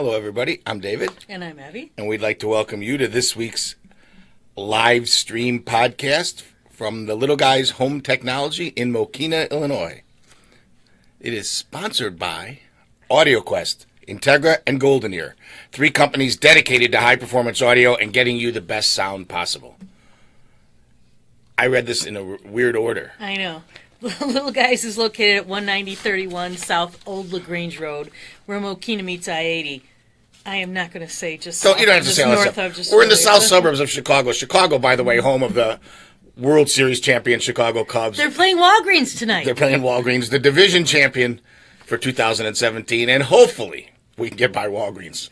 Hello, everybody. I'm David. And I'm Abby. And we'd like to welcome you to this week's live stream podcast from the Little Guys Home Technology in Mokina, Illinois. It is sponsored by AudioQuest, Integra, and Golden Ear, 3 companies dedicated to high-performance audio and getting you the best sound possible. I read this in a weird order. I know. Little Guys is located at 19031 South Old LaGrange Road, where Mokina meets I-80. I am not going to say just So you don't have to say all that stuff. We're in the south suburbs of Chicago. Chicago, by the way, home of the World Series champion Chicago Cubs. They're playing Walgreens tonight. They're playing Walgreens, the division champion for 2017, and hopefully we can get by Walgreens.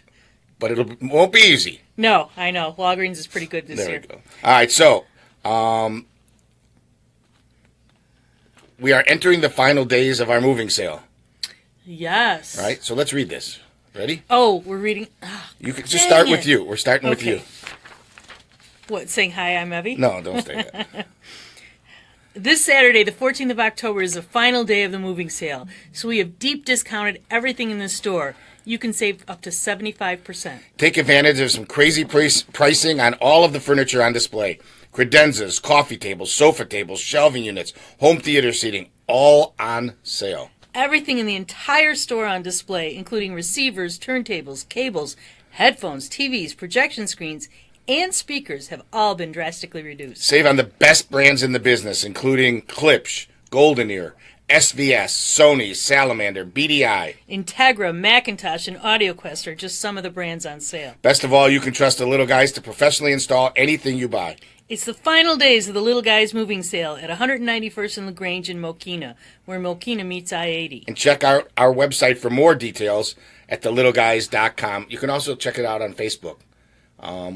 But it won't be easy. No, I know. Walgreens is pretty good this year. There we go. All right, so we are entering the final days of our moving sale. Yes. All right, so let's read this. Ready? Oh, we're reading. You can just start with you. We're starting with you. What, saying hi, I'm Evie? No, don't say that. This Saturday, the 14th of October, is the final day of the moving sale. So we have deep discounted everything in the store. You can save up to 75%. Take advantage of some crazy pricing on all of the furniture on display. Credenzas, coffee tables, sofa tables, shelving units, home theater seating, all on sale. Everything in the entire store on display, including receivers, turntables, cables, headphones, TVs, projection screens, and speakers, have all been drastically reduced. Save on the best brands in the business, including Klipsch, Golden Ear, SVS, Sony, Salamander, BDI. Integra, Macintosh, and AudioQuest are just some of the brands on sale. Best of all, you can trust the Little Guys to professionally install anything you buy. It's the final days of the Little Guys moving sale at 191st and LaGrange in Mokina, where Mokina meets I-80. And check out our website for more details at thelittleguys.com. You can also check it out on Facebook,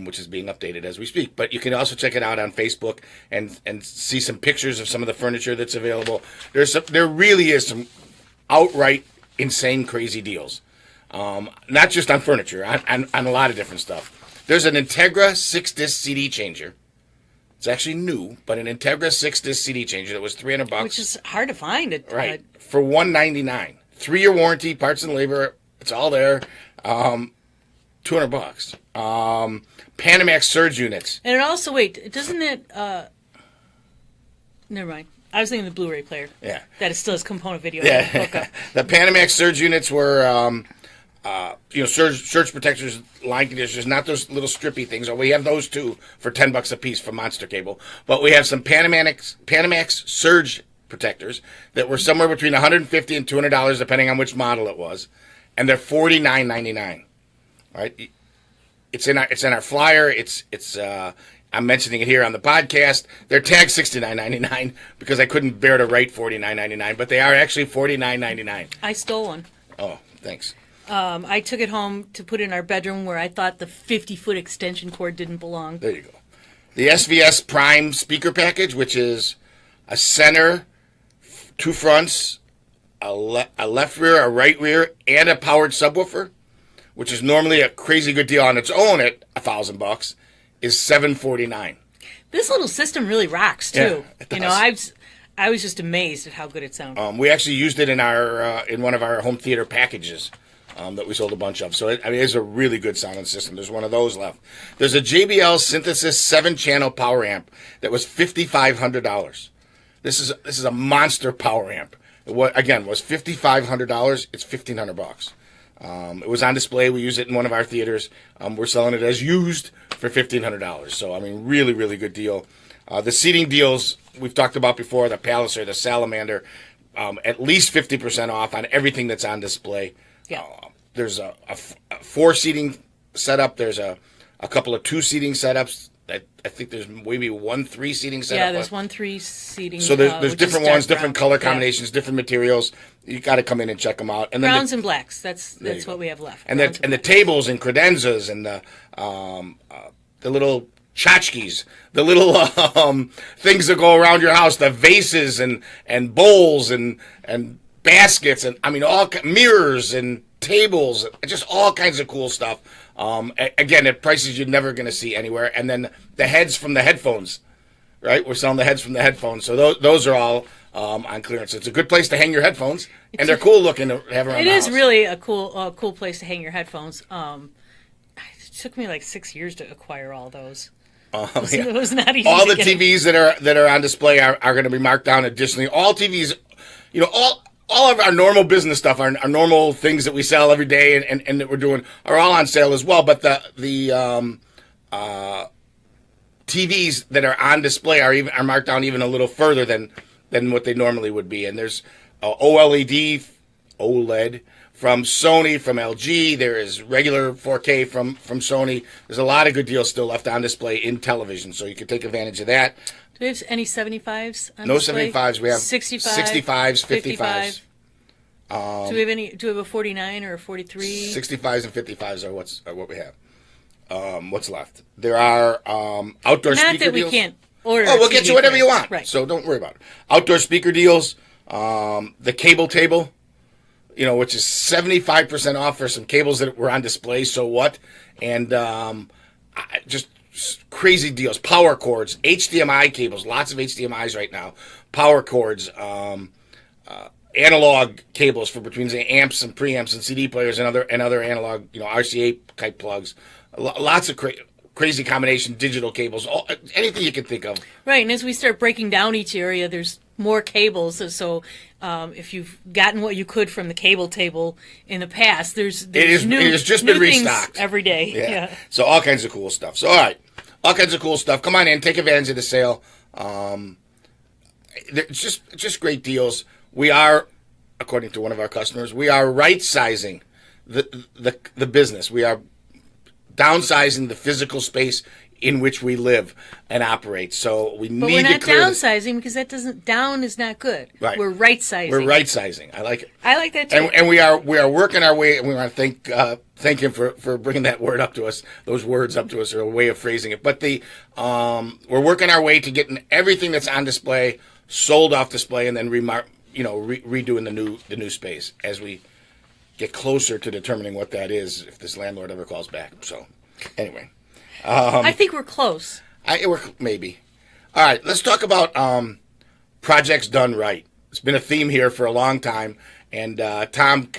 which is being updated as we speak. But you can also check it out on Facebook and see some pictures of some of the furniture that's available. There really is some outright insane, crazy deals. Not just on furniture, on a lot of different stuff. There's an Integra 6-disc CD changer. It's actually new, but an Integra 6-disc CD changer that was $300. Which is hard to find. Right. For $199. 3-year warranty, parts and labor, it's all there. $200. Panamax surge units. And it also, wait, doesn't it, never mind. I was thinking the Blu-ray player. Yeah. That it still has component video. Yeah. The Panamax surge units were, surge protectors, line conditioners, not those little strippy things. We have those too for $10 a piece from Monster Cable. But we have some Panamax surge protectors that were somewhere between $150 and $200, depending on which model it was, and they're $49.99. Right? It's in our flyer. It's I'm mentioning it here on the podcast. They're tagged $69.99 because I couldn't bear to write $49.99, but they are actually $49.99. I stole one. Oh, thanks. I took it home to put in our bedroom where I thought the 50-foot extension cord didn't belong. There you go. The SVS Prime speaker package, which is a center, 2 fronts, a left rear, a right rear, and a powered subwoofer, which is normally a crazy good deal on its own at $1,000, is $749. This little system really rocks too. Yeah, it does. I was just amazed at how good it sounded. We actually used it in one of our home theater packages. That we sold a bunch of. So it's a really good sounding system. There's one of those left. There's a JBL Synthesis 7-channel power amp that was $5,500. This is a monster power amp. It was $5,500. It's $1,500. It was on display. We used it in one of our theaters. We're selling it as used for $1,500. So really, really good deal. The seating deals we've talked about before, the Palliser, the Salamander, at least 50% off on everything that's on display. Yeah. There's a 4-seating setup. There's a couple of 2-seating setups. I think there's maybe 1 3-seating setup. Yeah, there's 1 3-seating. So there's different ones, different color combinations, different materials. You got to come in and check them out. And browns and blacks. That's what we have left. And the tables and credenzas and the little tchotchkes, the little things that go around your house, the vases and bowls and baskets and all mirrors and tables, just all kinds of cool stuff. Again, at prices you're never going to see anywhere. And then the heads from the headphones, right? We're selling the heads from the headphones, so those are all on clearance. It's a good place to hang your headphones, and they're cool looking to have around It the is house. really a cool place to hang your headphones. It took me like 6 years to acquire all those. Yeah. It was not easy. All to the get TVs that are on display are going to be marked down. Additionally, all TVs, all of our normal business stuff, our normal things that we sell every day and that we're doing are all on sale as well. But the TVs that are on display are marked down even a little further than what they normally would be. And there's OLED from Sony, from LG. There is regular 4K from Sony. There's a lot of good deals still left on display in television, so you can take advantage of that. Do we have any 75s on No display? 75s. We have 65s, 55s. Do we have any? Do we have a 49 or a 43? 65s and 55s are what we have. What's left? There are outdoor speaker deals. Not that we can't order. Oh, we'll get you whatever you want. Right. So don't worry about it. Outdoor speaker deals. The cable table, which is 75% off for some cables that were on display. So what? And just crazy deals. Power cords, HDMI cables. Lots of HDMIs right now. Power cords. Analog cables for between the amps and preamps and CD players and other analog, RCA type plugs. Lots of crazy combination digital cables. Anything you can think of. Right, and as we start breaking down each area, there's more cables. So if you've gotten what you could from the cable table in the past, it has just been restocked every day. Yeah. So all kinds of cool stuff. So all right, all kinds of cool stuff. Come on in, take advantage of the sale. It's just great deals. We are, according to one of our customers, we are right-sizing the business. We are downsizing the physical space in which we live and operate. So we need to clear. But we're not downsizing because down is not good. Right. We're right-sizing. We're right-sizing. I like it. I like that too. And we are working our way. And we want to thank him for bringing that word up to us. Those words up to us are a way of phrasing it. But we're working our way to getting everything that's on display sold off display and then redoing the new space as we get closer to determining what that is if this landlord ever calls back. So, anyway. I think we're close. Maybe. All right, let's talk about projects done right. It's been a theme here for a long time, and Tom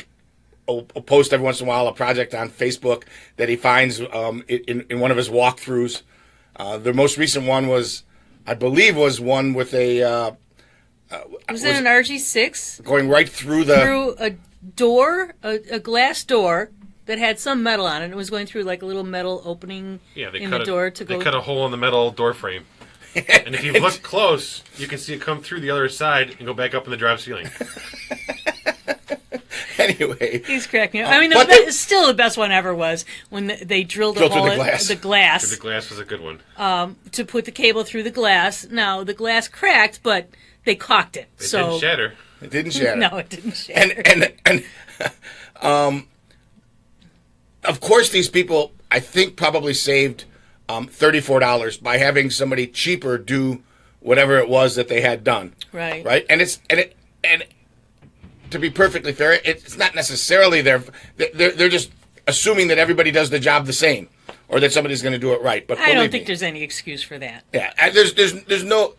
will post every once in a while a project on Facebook that he finds in one of his walkthroughs. The most recent one was one with a... was it an RG6? Going right through a door, a glass door that had some metal on it. It was going through like a little metal opening in the door to go. They cut a hole in the metal door frame. And if you look close, you can see it come through the other side and go back up in the drop ceiling. Anyway. He's cracking up. I mean, still the best one ever was when they drilled a hole in the glass. The glass was a good one. To put the cable through the glass. Now, the glass cracked, but they caulked it. It didn't shatter. It didn't shatter. No, it didn't shatter. And of course, these people, I think, probably saved $34 by having somebody cheaper do whatever it was that they had done. Right. Right. And to be perfectly fair, it's not necessarily they're just assuming that everybody does the job the same, or that somebody's going to do it right. But I don't think there's any excuse for that. Yeah. There's no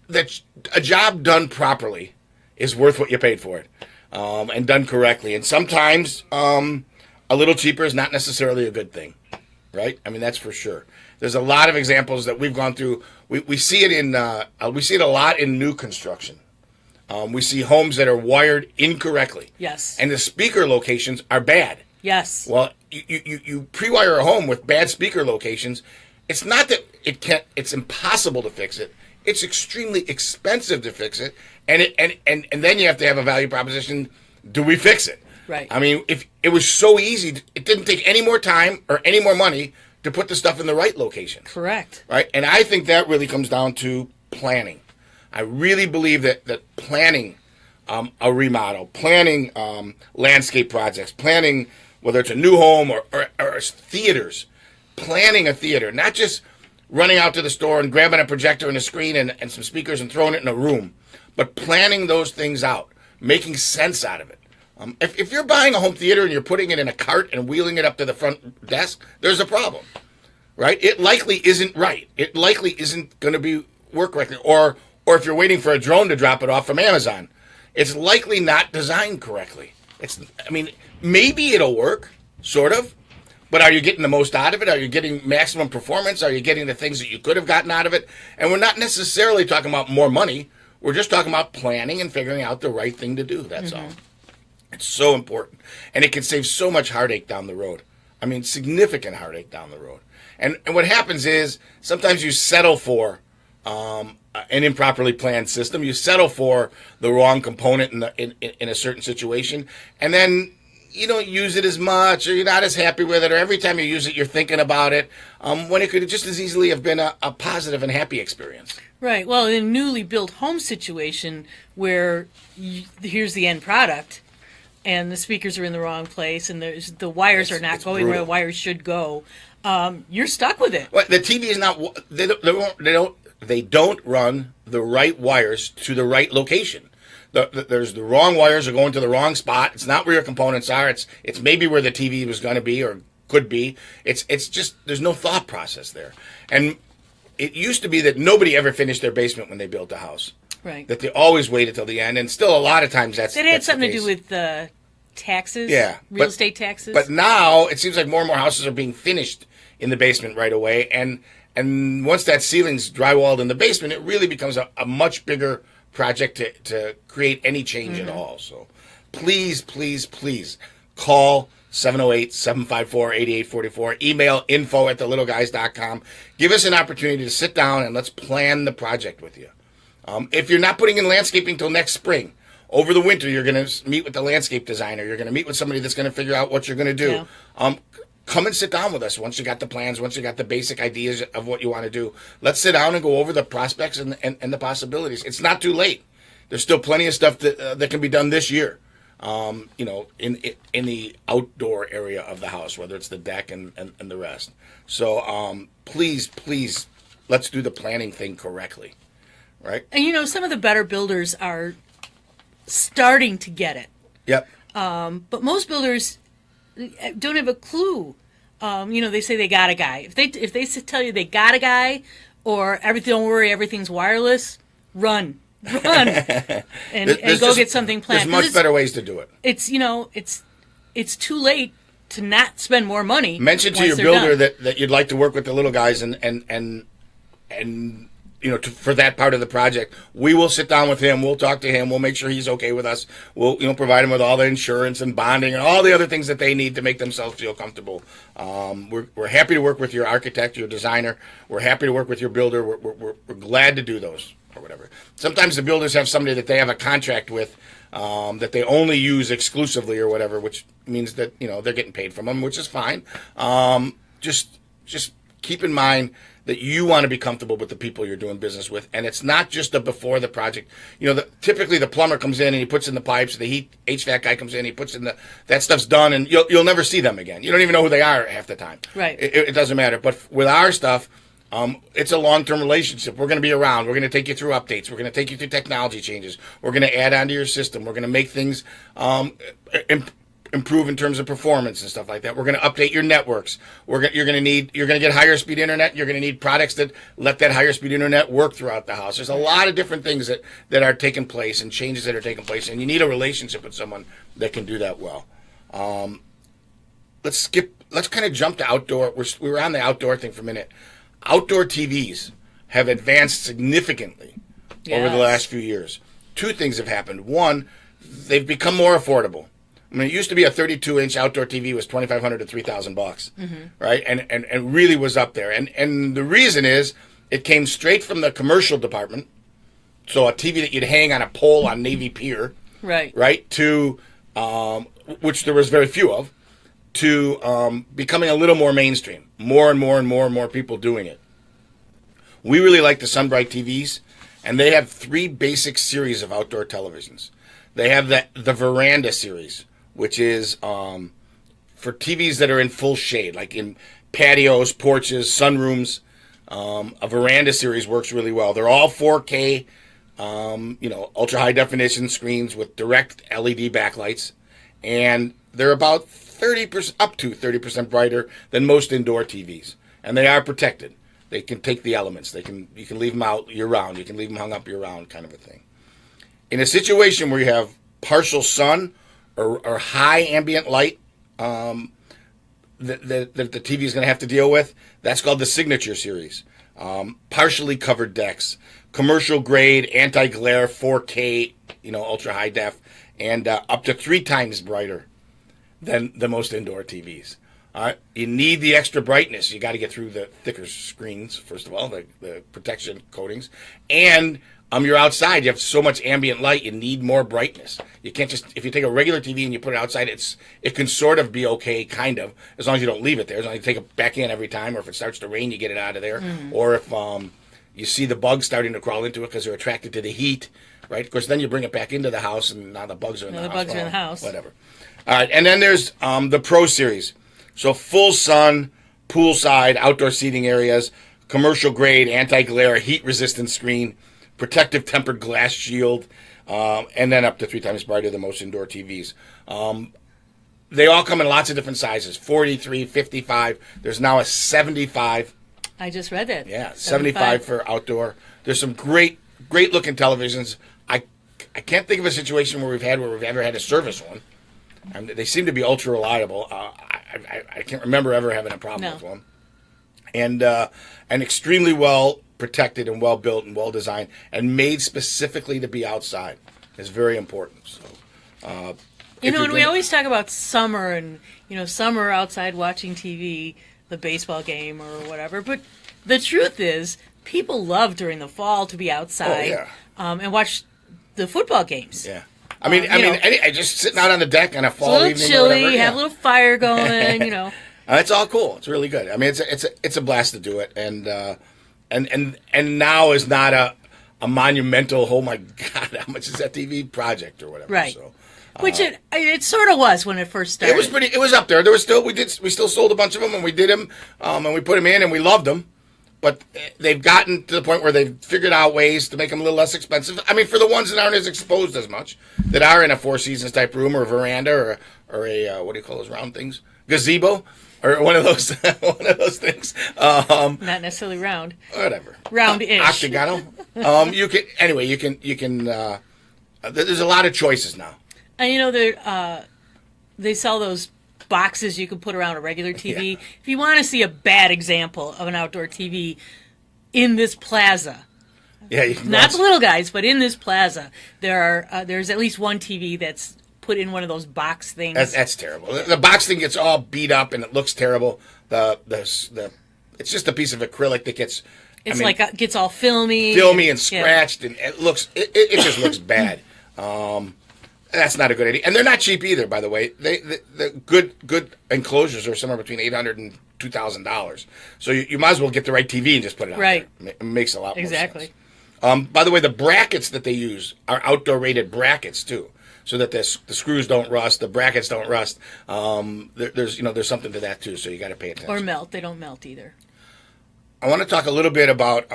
that a job done properly is worth what you paid for it, and done correctly. And sometimes a little cheaper is not necessarily a good thing, right? I mean, that's for sure. There's a lot of examples that we've gone through. We see it a lot in new construction. We see homes that are wired incorrectly. Yes. And the speaker locations are bad. Yes. Well, you pre-wire a home with bad speaker locations. It's not that it's impossible to fix it. It's extremely expensive to fix it, and then you have to have a value proposition. Do we fix it? Right. I mean, if it was so easy, it didn't take any more time or any more money to put the stuff in the right location. Correct. Right, and I think that really comes down to planning. I really believe that planning a remodel, planning landscape projects, planning whether it's a new home or theaters, planning a theater, not just running out to the store and grabbing a projector and a screen and some speakers and throwing it in a room, but planning those things out, making sense out of it. If you're buying a home theater and you're putting it in a cart and wheeling it up to the front desk, there's a problem, right? It likely isn't right. It likely isn't going to work correctly, or or if you're waiting for a drone to drop it off from Amazon, it's likely not designed correctly. Maybe it'll work, sort of, but are you getting the most out of it? Are you getting maximum performance? Are you getting the things that you could have gotten out of it? And we're not necessarily talking about more money. We're just talking about planning and figuring out the right thing to do. That's all. It's so important. And it can save so much heartache down the road. Significant heartache down the road. And what happens is sometimes you settle for an improperly planned system. You settle for the wrong component in a certain situation. And then you don't use it as much, or you're not as happy with it, or every time you use it, you're thinking about it, when it could just as easily have been a positive and happy experience. Right. Well, in a newly built home situation where here's the end product, and the speakers are in the wrong place, and the wires are not going where the wires should go, you're stuck with it. Well, the TV is not. They don't run the right wires to the right location. There's the wrong wires are going to the wrong spot. It's not where your components are. It's maybe where the TV was going to be or could be. It's just there's no thought process there. And it used to be that nobody ever finished their basement when they built a house. Right. That they always waited till the end, and still a lot of times that had something to do with taxes. Yeah, real estate taxes. But now it seems like more and more houses are being finished in the basement right away, and once that ceiling's drywalled in the basement, it really becomes a much bigger project to create any change at all. So please call 708-754-8844, email info@thelittleguys.com. Give us an opportunity to sit down and let's plan the project with you. If you're not putting in landscaping till next spring, over the winter you're going to meet with the landscape designer. You're going to meet with somebody that's going to figure out what you're going to do. Yeah. Come and sit down with us once you got the plans, once you got the basic ideas of what you want to do. Let's sit down and go over the prospects and the possibilities. It's not too late. There's still plenty of stuff that can be done this year, in the outdoor area of the house, whether it's the deck and the rest. So please, let's do the planning thing correctly, right? And some of the better builders are starting to get it. Yep. But most builders don't have a clue. They say they got a guy. If they tell you they got a guy, or don't worry, everything's wireless, run, and go get something planned. There's much better ways to do it. It's too late to not spend more money. Mention to your builder that you'd like to work with the little guys and for that part of the project. We will sit down with him. We'll talk to him. We'll make sure he's okay with us. We'll provide him with all the insurance and bonding and all the other things that they need to make themselves feel comfortable. We're happy to work with your architect, your designer. We're happy to work with your builder. We're glad to do those or whatever. Sometimes the builders have somebody that they have a contract with that they only use exclusively or whatever, which means that they're getting paid from them, which is fine. Just keep in mind that you want to be comfortable with the people you're doing business with, and it's not just before the project. Typically the plumber comes in and he puts in the pipes. The heat HVAC guy comes in, he puts in that stuff's done, and you'll never see them again. You don't even know who they are half the time. Right. It doesn't matter. But with our stuff, it's a long-term relationship. We're going to be around. We're going to take you through updates. We're going to take you through technology changes. We're going to add on to your system. We're going to make things improve in terms of performance and stuff like that. We're going to update your networks. You're going to get higher speed internet. You're going to need products that let that higher speed internet work throughout the house. There's a lot of different things that are taking place and changes that are taking place, and you need a relationship with someone that can do that well. Let's kind of jump to outdoor. We were on the outdoor thing for a minute. Outdoor TVs have advanced significantly over the last few years. Two things have happened. One, they've become more affordable. It used to be a 32-inch outdoor TV was $2,500 to $3,000, right? And really was up there. And the reason is it came straight from the commercial department, so a TV that you'd hang on a pole on Navy Pier, right? To which there was very few of, to becoming a little more mainstream. More and more people doing it. We really like the Sunbright TVs, and they have 3 basic series of outdoor televisions. They have the Veranda series, which is for TVs that are in full shade, like in patios, porches, sunrooms. A Veranda series works really well. They're all 4K, ultra high definition screens with direct LED backlights, and they're about 30% up to 30% brighter than most indoor TVs, and they are protected. They can take the elements. You can leave them out year round. You can leave them hung up year round, kind of a thing. In a situation where you have partial sun or high ambient light that the TV is going to have to deal with, that's called the Signature Series. Partially covered decks, commercial grade, anti-glare, 4K, ultra high def, and up to 3 times brighter than the most indoor TVs. You need the extra brightness. You got to get through the thicker screens, first of all, the protection coatings. And you're outside. You have so much ambient light. You need more brightness. You can't just, if you take a regular TV and you put it outside, it can sort of be okay, kind of, as long as you don't leave it there. As long as you take it back in every time, or if it starts to rain, you get it out of there. Or if you see the bugs starting to crawl into it because they're attracted to the heat, right? Of course, then you bring it back into the house, and now the bugs are in the house. The bugs are in the house. Whatever. All right, and then there's the Pro Series. So full sun, poolside, outdoor seating areas, commercial grade, anti-glare, heat-resistant screen, protective tempered glass shield, and then up to 3 times brighter than most indoor TVs. They all come in lots of different sizes, 43, 55. There's now a 75. I just read that. Yeah, 75 for outdoor. There's some great looking televisions. I can't think of a situation where we've ever had to service one. They seem to be ultra reliable. I can't remember ever having a problem with one. And extremely well protected and well built and well designed and made specifically to be outside is very important. So, and we always talk about summer and summer outside watching TV, the baseball game or whatever. But the truth is, people love during the fall to be outside and watch the football games. Yeah. I just sitting out on the deck on a fall evening. It's a little chilly, have a little fire going, It's all cool. It's really good. It's a blast to do it, and now is not a monumental. Oh my God, how much is that TV project or whatever? Right. So, which it sort of was when it first started. It was up there. There was still we still sold a bunch of them, and we did them, and we put them in, and we loved them. But they've gotten to the point where they've figured out ways to make them a little less expensive. For the ones that aren't as exposed as much, that are in a Four Seasons type room or a veranda or a what do you call those round things? Gazebo or one of those things. Not necessarily round. Whatever. Round-ish. Octagonal. You can. There's a lot of choices now. And they sell those boxes you can put around a regular TV. Yeah. If you want to see a bad example of an outdoor TV in this plaza, not the little guys, but in this plaza, there's at least one TV that's put in one of those box things. That's terrible. The box thing gets all beat up and it looks terrible. It's just a piece of acrylic that gets. Gets all filmy and scratched, and it just looks bad. That's not a good idea, and they're not cheap either. By the way, the good enclosures are somewhere between $800 and $2,000. So you might as well get the right TV and just put it out there. It makes a lot more sense. By the way, the brackets that they use are outdoor rated brackets too, so that the screws don't rust, the brackets don't rust. There's something to that too. So you got to pay attention. Or melt. They don't melt either. I want to talk a little bit about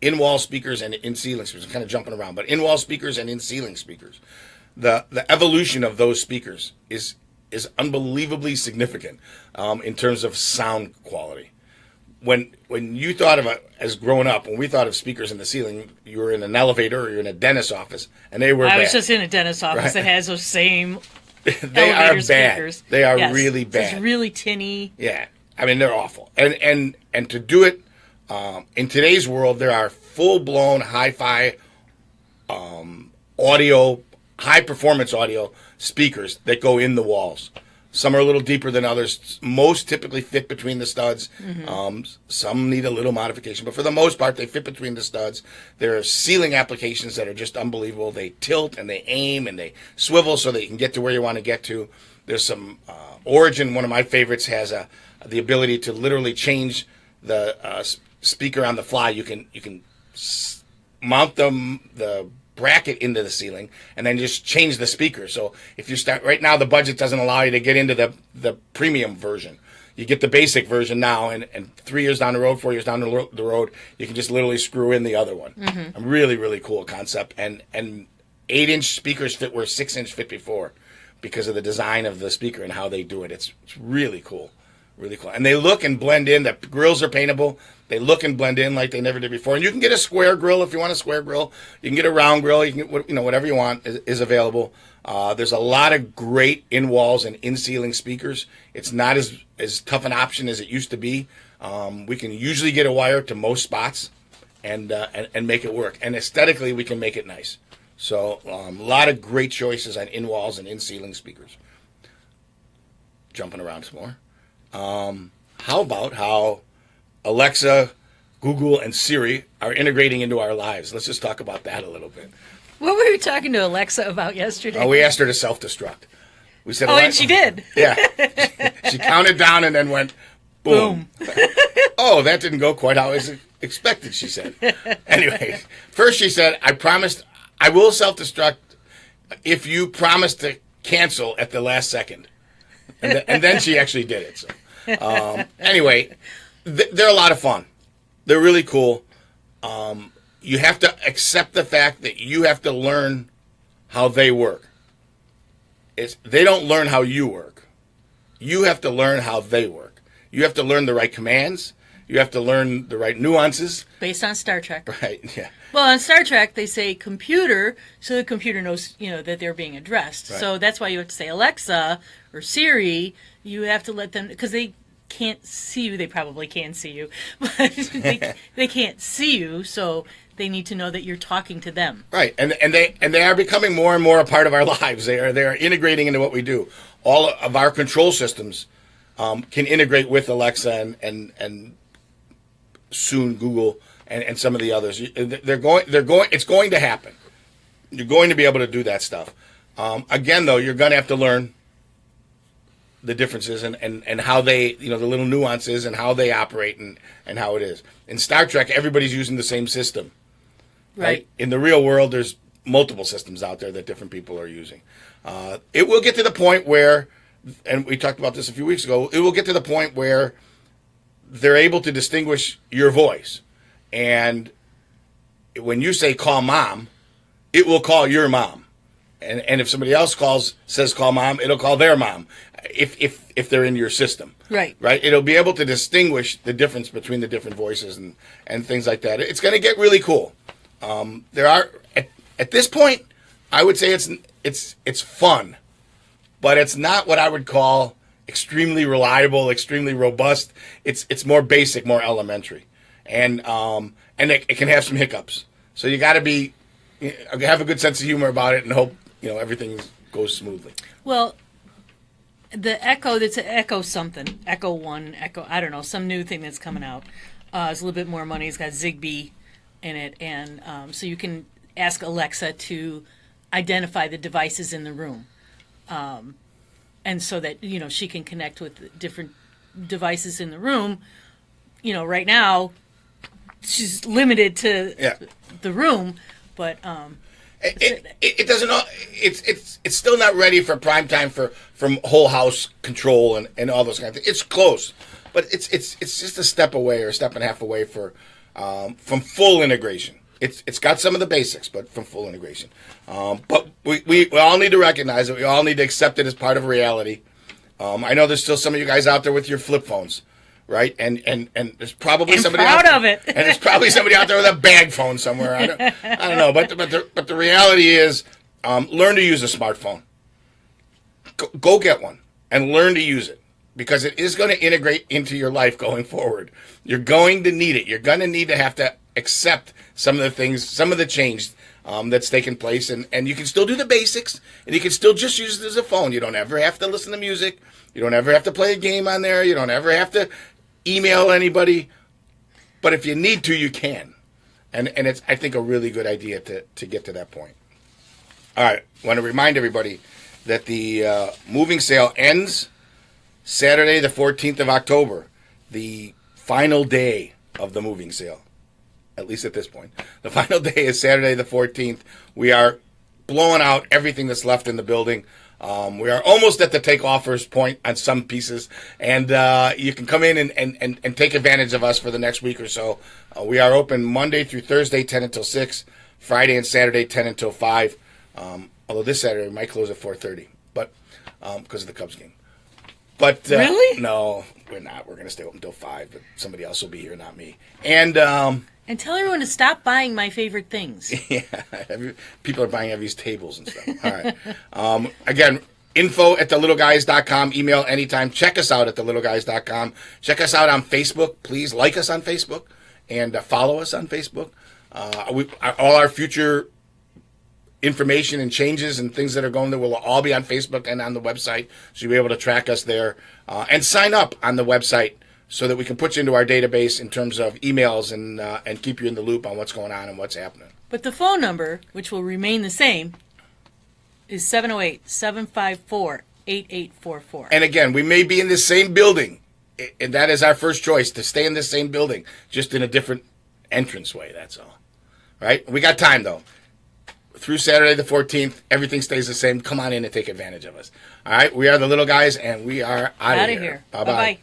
in-wall speakers and in-ceiling speakers. I'm kind of jumping around, but in-wall speakers and in-ceiling speakers. The evolution of those speakers is unbelievably significant in terms of sound quality. When you thought of it as growing up, when we thought of speakers in the ceiling, you were in an elevator or you're in a dentist's office, and they were bad. I was just in a dentist's office that has those same they are bad. Speakers. They are really bad. It's really tinny. Yeah. They're awful. And to do it in today's world, there are full-blown hi-fi audio, high-performance audio speakers that go in the walls. Some are a little deeper than others. Most typically fit between the studs. Mm-hmm. Some need a little modification, but for the most part, they fit between the studs. There are ceiling applications that are just unbelievable. They tilt and they aim and they swivel so that you can get to where you want to get to. There's some Origin, one of my favorites, has the ability to literally change the speaker on the fly. You can mount the bracket into the ceiling and then just change the speaker. So if you start right now, the budget doesn't allow you to get into the premium version. You get the basic version now, and 3 years down the road, 4 years down the road, you can just literally screw in the other one. Mm-hmm. A really, really cool concept. And 8-inch speakers fit where 6-inch fit before because of the design of the speaker and how they do it. It's really cool. Really cool. And they look and blend in. The grills are paintable. They look and blend in like they never did before. And you can get a square grill if you want a square grill. You can get a round grill. You can get, whatever you want is available. There's a lot of great in-walls and in-ceiling speakers. It's not as tough an option as it used to be. We can usually get a wire to most spots and make it work. And aesthetically, we can make it nice. So a lot of great choices on in-walls and in-ceiling speakers. Jumping around some more. How about how Alexa, Google, and Siri are integrating into our lives? Let's just talk about that a little bit. What were you talking to Alexa about yesterday? We asked her to self-destruct. We said, and she did. Yeah. She counted down and then went, boom. Oh, that didn't go quite how I was expected, she said. Anyway, first she said, I will self-destruct if you promise to cancel at the last second. And then she actually did it. So, anyway, they're a lot of fun. They're really cool. You have to accept the fact that you have to learn how they work. They don't learn how you work. You have to learn how they work. You have to learn the right commands. You have to learn the right nuances. Based on Star Trek. Right, yeah. Well, on Star Trek, they say computer, so the computer knows, that they're being addressed. Right. So that's why you have to say Alexa or Siri. You have to let them, because they can't see you. They probably can see you, but they can't see you, so they need to know that you're talking to them. Right, and they are becoming more and more a part of our lives. They are integrating into what we do. All of our control systems can integrate with Alexa and soon Google and some of the others. It's going to happen. You're going to be able to do that stuff. Again, though, you're going to have to learn the differences and how they, the little nuances and how they operate and how it is. In Star Trek, everybody's using the same system. Right. In the real world, there's multiple systems out there that different people are using. It will get to the point where, and we talked about this a few weeks ago, it will get to the point where they're able to distinguish your voice. And when you say call mom, it will call your mom. And if somebody else says call mom, it'll call their mom if they're in your system. Right. Right? It'll be able to distinguish the difference between the different voices and things like that. It's going to get really cool. There are at this point, I would say it's fun, but it's not what I would call extremely reliable, extremely robust. It's more basic, more elementary, and it can have some hiccups. So you got to have a good sense of humor about it and hope everything goes smoothly. Well, the Echo, that's an Echo something, Echo 1, Echo, I don't know, some new thing that's coming out. It's a little bit more money. It's got Zigbee in it, and so you can ask Alexa to identify the devices in the room, and so that she can connect with different devices in the room. Right now she's limited to the room, but it doesn't. It's still not ready for prime time from whole house control and all those kinds of things. It's close, but it's just a step away or a step and a half away from full integration. It's got some of the basics, but from full integration. But we all need to recognize it. We all need to accept it as part of reality. I know there's still some of you guys out there with your flip phones, right? And there's probably somebody proud out of it. And there's probably somebody out there with a bag phone somewhere. I don't know, but the reality is, learn to use a smartphone. Go get one and learn to use it, because it is going to integrate into your life going forward. You're going to need it. You're going to have to accept some of the things, some of the change that's taken place, and you can still do the basics, and you can still just use it as a phone. You don't ever have to listen to music. You don't ever have to play a game on there. You don't ever have to email anybody. But if you need to, you can. And it's, I think, a really good idea to get to that point. All right. I want to remind everybody that the moving sale ends Saturday, the 14th of October, the final day of the moving sale, at least at this point. The final day is Saturday, the 14th. We are blowing out everything that's left in the building. We are almost at the take offers point on some pieces, and you can come in and take advantage of us for the next week or so. We are open Monday through Thursday, 10 until 6, Friday and Saturday, 10 until 5, although this Saturday we might close at 4:30, but because of the Cubs game. But Really? No, we're not. We're going to stay open until 5, but somebody else will be here, not me. And And tell everyone to stop buying my favorite things. yeah, people are buying Evie's tables and stuff. All right. Again, info@thelittleguys.com. Email anytime. Check us out at thelittleguys.com. Check us out on Facebook. Please like us on Facebook and follow us on Facebook. All our future information and changes and things that are going there will all be on Facebook and on the website, so you'll be able to track us there. And sign up on the website so that we can put you into our database in terms of emails and keep you in the loop on what's going on and what's happening. But the phone number, which will remain the same, is 708-754-8844. And again, we may be in the same building, and that is our first choice, to stay in the same building, just in a different entranceway, that's all. Right? We got time, though. Through Saturday the 14th, everything stays the same. Come on in and take advantage of us. All right? We are the Little Guys, and we are out of here. Bye-bye.